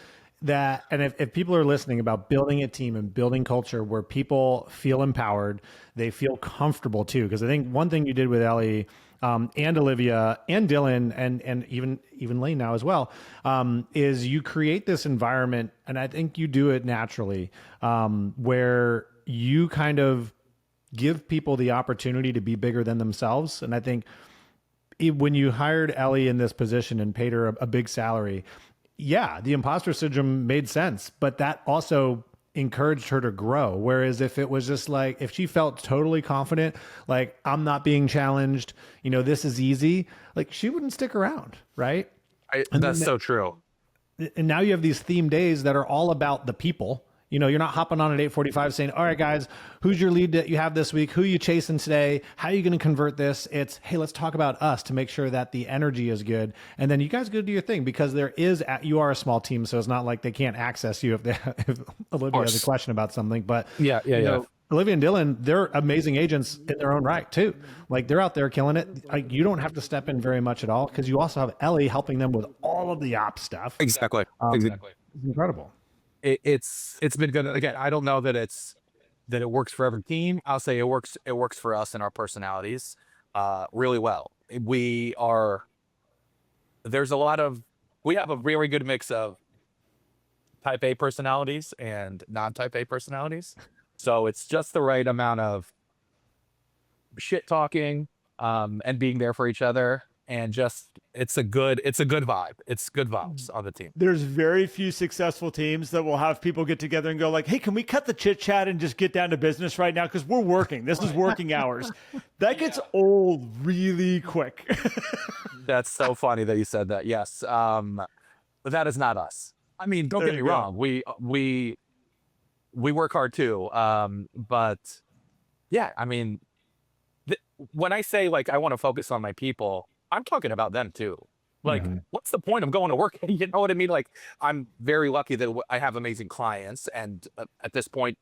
and if people are listening about building a team and building culture where people feel empowered, they feel comfortable too. Because I think one thing you did with Ellie and Olivia and Dylan and even Lane now as well, is you create this environment, and I think you do it naturally, where you kind of give people the opportunity to be bigger than themselves. And I think when you hired Ellie in this position and paid her a big salary, yeah, the imposter syndrome made sense, but that also encouraged her to grow. Whereas if it was just like, if she felt totally confident, like, I'm not being challenged, this is easy, like, she wouldn't stick around. Right. That's so true. And now you have these theme days that are all about the people. You're not hopping on at 8:45 saying, all right, guys, who's your lead that you have this week? Who are you chasing today? How are you going to convert this? It's, hey, let's talk about us to make sure that the energy is good. And then you guys go do your thing, because you are a small team. So it's not like they can't access you if Olivia has a question about something. But yeah. Olivia and Dylan, they're amazing agents in their own right too. Like, they're out there killing it. Like, you don't have to step in very much at all, because you also have Ellie helping them with all of the ops stuff. Exactly. It's incredible. It's been good. Again, I don't know that it works for every team. I'll say it works for us and our personalities really well. We have a very good mix of type A personalities and non-type A personalities. So it's just the right amount of shit talking and being there for each other. And just, it's a good vibe. It's good vibes on the team. There's very few successful teams that will have people get together and go like, hey, can we cut the chit chat and just get down to business right now? Because we're working. This is working hours. That gets old really quick. That's so funny that you said that. Yes. But that is not us. I mean, don't get me wrong. We work hard too. But yeah, I mean, when I say like I want to focus on my people, I'm talking about them too. Like, Mm-hmm. what's the point of going to work? You know what I mean? Like, I'm very lucky that I have amazing clients, and at this point,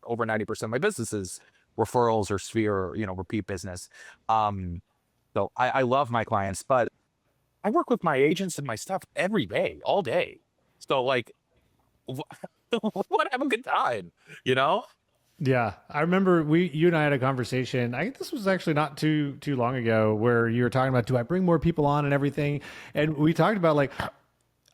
over 90% of my business is referrals or sphere, or, repeat business. So I love my clients, but I work with my agents and my stuff every day, all day. So like, what have a good time, you know? Yeah, I remember you and I had a conversation. I think this was actually not too long ago, where you were talking about, do I bring more people on and everything? And we talked about like,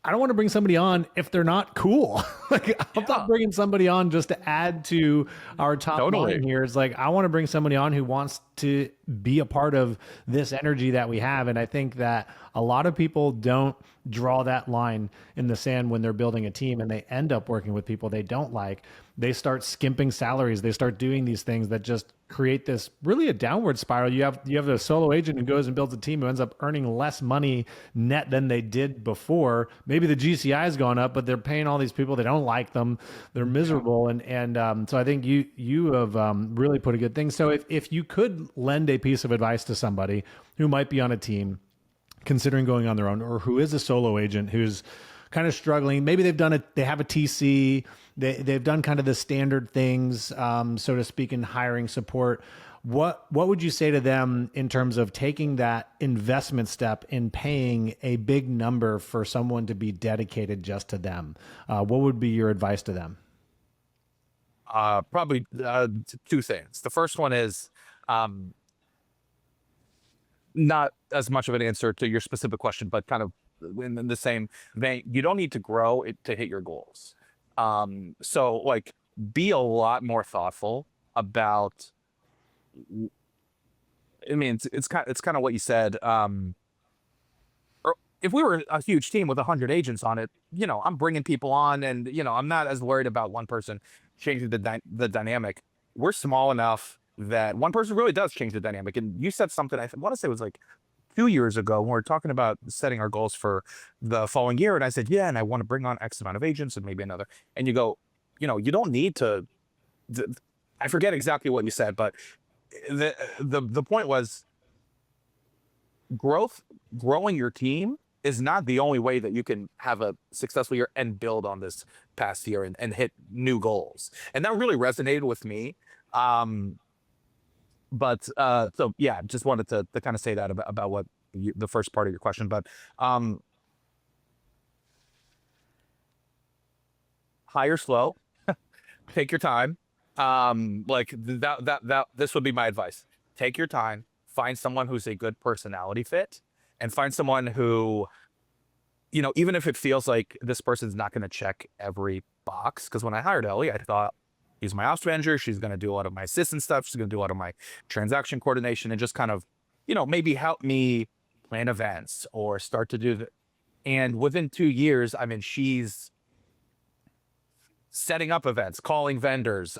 I don't want to bring somebody on if they're not cool. Like, I'm not bringing somebody on just to add to our top line here. It's like, I want to bring somebody on who wants to be a part of this energy that we have. And I think that a lot of people don't draw that line in the sand when they're building a team, and they end up working with people they don't like. They start skimping salaries. They start doing these things that just create this really a downward spiral. You have a solo agent who goes and builds a team who ends up earning less money net than they did before. Maybe the GCI has gone up, but they're paying all these people. They don't like them. They're miserable. And so I think you have really put a good thing. So if you could lend a piece of advice to somebody who might be on a team considering going on their own, or who is a solo agent who's kind of struggling, maybe they have a TC, they've done kind of the standard things, so to speak, in hiring support. What would you say to them in terms of taking that investment step in paying a big number for someone to be dedicated just to them? What would be your advice to them? Probably two things. The first one is not as much of an answer to your specific question, but kind of in the same vein. You don't need to grow it to hit your goals. So like, be a lot more thoughtful about. I mean, it's kind of what you said. Or if we were a huge team with 100 agents on it, I'm bringing people on, and I'm not as worried about one person changing the dynamic. We're small enough that one person really does change the dynamic. And you said something, I want to say it was like 2 years ago, when we were talking about setting our goals for the following year. And I said, yeah, and I want to bring on X amount of agents and maybe another. And you go, you don't need to, I forget exactly what you said, but the point was, growing your team is not the only way that you can have a successful year and build on this past year and hit new goals. And that really resonated with me. But so yeah, just wanted to kind of say that about what the first part of your question. But hire slow, take your time. Like that this would be my advice. Take your time, find someone who's a good personality fit, and find someone who, even if it feels like this person's not going to check every box. Because when I hired Ellie, I thought, he's my ops manager. She's going to do a lot of my assistant stuff. She's going to do a lot of my transaction coordination, and just kind of, maybe help me plan events or start to do and within 2 years, I mean, she's setting up events, calling vendors,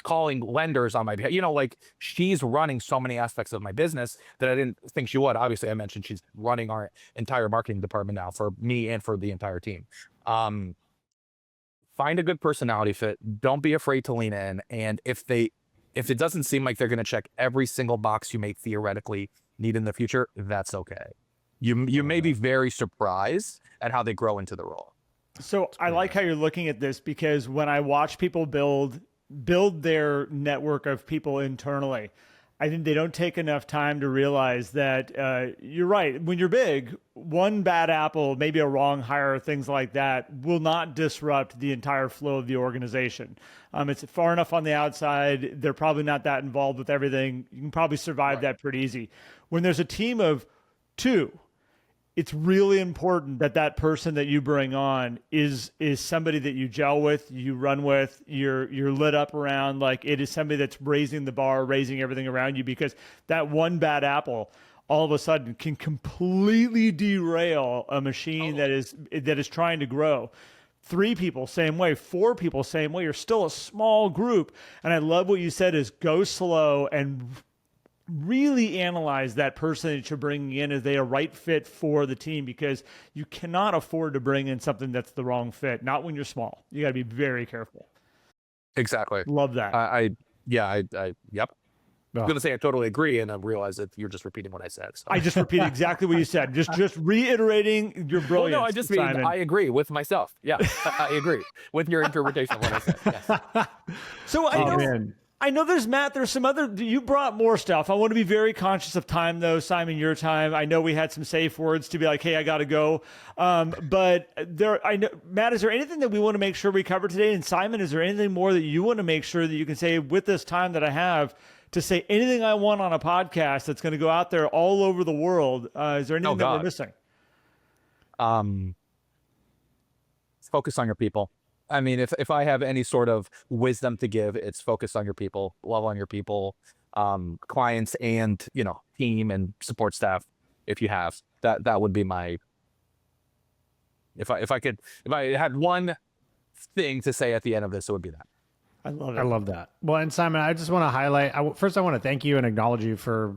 calling lenders on my behalf. Like, she's running so many aspects of my business that I didn't think she would. Obviously, I mentioned she's running our entire marketing department now for me and for the entire team. Find a good personality fit. Don't be afraid to lean in. And if it doesn't seem like they're going to check every single box you may theoretically need in the future, that's okay. You may be very surprised at how they grow into the role. So I like how you're looking at this, because when I watch people build their network of people internally, I think they don't take enough time to realize that you're right. When you're big, one bad apple, maybe a wrong hire, things like that, will not disrupt the entire flow of the organization. It's far enough on the outside. They're probably not that involved with everything. You can probably survive that pretty easy. When there's a team of 2, it's really important that that person that you bring on is somebody that you gel with, you run with, you're lit up around. Like, it is somebody that's raising the bar, raising everything around you, because that one bad apple all of a sudden can completely derail a machine that is trying to grow. 3 people, same way. 4 people, same way. You're still a small group. And I love what you said is go slow and really analyze that person that you're bringing in. Is they a right fit for the team? Because you cannot afford to bring in something that's the wrong fit. Not when you're small. You got to be very careful. Exactly. Love that. Yep. was going to say I totally agree, and I realized that you're just repeating what I said. So. I just repeated exactly what you said. Just reiterating your brilliance. Well, no, I just mean Simon. I agree with myself. Yeah, I agree with your interpretation of what I said. Yes. So I know there's Matt. There's some other. You brought more stuff. I want to be very conscious of time, though. Simon, your time. I know we had some safe words to be like, "Hey, I got to go." But I know, Matt. Is there anything that we want to make sure we cover today? And Simon, is there anything more that you want to make sure that you can say with this time that I have to say anything I want on a podcast that's going to go out there all over the world? Is there anything that we're missing? Focus on your people. I mean, if I have any sort of wisdom to give, it's focus on your people, love on your people, clients, and team and support staff. If you have that would be my. If I had one thing to say at the end of this, it would be that. I love it. I love that. Well, and Simon, I just want to highlight, first I want to thank you and acknowledge you for,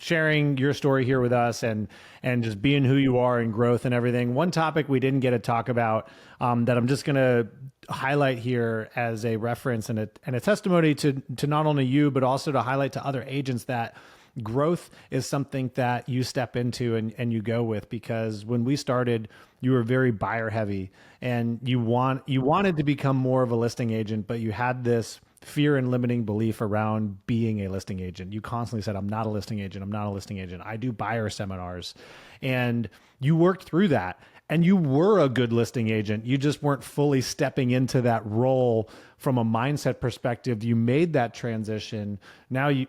sharing your story here with us and just being who you are and growth and everything. One topic we didn't get to talk about that I'm just going to highlight here as a reference and a testimony to not only you, but also to highlight to other agents that growth is something that you step into and you go with, because when we started, you were very buyer heavy and you wanted to become more of a listing agent, but you had this fear and limiting belief around being a listing agent. You constantly said, I'm not a listing agent. I'm not a listing agent. I do buyer seminars. And you worked through that and you were a good listing agent. You just weren't fully stepping into that role from a mindset perspective. You made that transition. Now you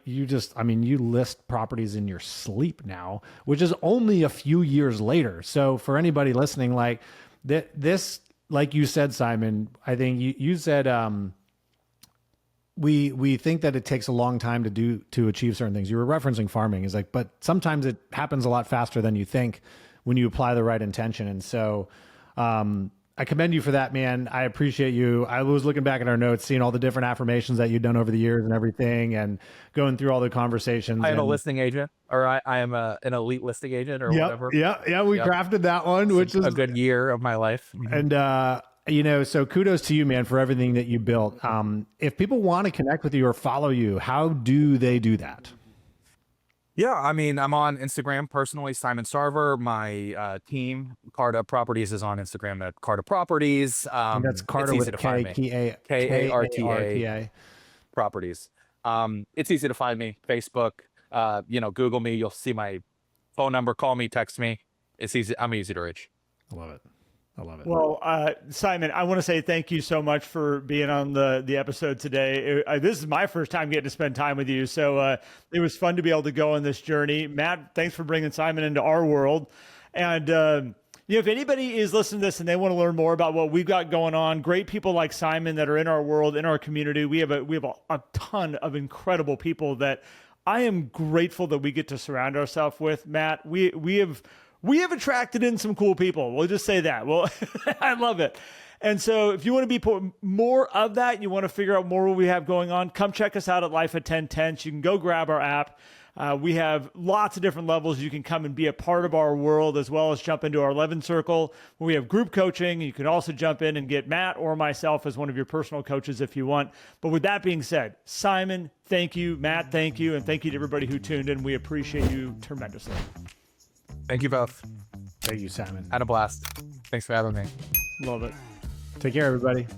list properties in your sleep now, which is only a few years later. So for anybody listening, like this, like you said, Simon, I think you said, we think that it takes a long time to achieve certain things. You were referencing farming. Is like, but sometimes it happens a lot faster than you think when you apply the right intention. And so, I commend you for that, man. I appreciate you. I was looking back at our notes, seeing all the different affirmations that you've done over the years and everything, and going through all the conversations. I am a listing agent, or I am an elite listing agent, or whatever. Yeah. We crafted that one, which is a good year of my life. And, so kudos to you, man, for everything that you built. If people want to connect with you or follow you, how do they do that? Yeah, I mean, I'm on Instagram personally, Simon Sarver. My team, Carta Properties, is on Instagram at Carta Properties. And that's Carta with K-A-R-T-A Properties. It's easy to find me. Facebook, Google me. You'll see my phone number. Call me, text me. It's easy. I'm easy to reach. I love it. Well, Simon, I want to say thank you so much for being on the episode today. This is my first time getting to spend time with you. So it was fun to be able to go on this journey. Matt, thanks for bringing Simon into our world. And, if anybody is listening to this and they want to learn more about what we've got going on, great people like Simon that are in our world, in our community, we have a ton of incredible people that I am grateful that we get to surround ourselves with. Matt, we have attracted in some cool people. We'll just say that. Well, I love it. And so if you want to be more of that, you want to figure out more what we have going on, come check us out at Life at 1010. You can go grab our app. We have lots of different levels. You can come and be a part of our world, as well as jump into our 11 circle where we have group coaching. You can also jump in and get Matt or myself as one of your personal coaches if you want. But with that being said, Simon, thank you. Matt, thank you. And thank you to everybody who tuned in. We appreciate you tremendously. Thank you both. Thank you, Simon. Had a blast. Thanks for having me. Love it. Take care, everybody.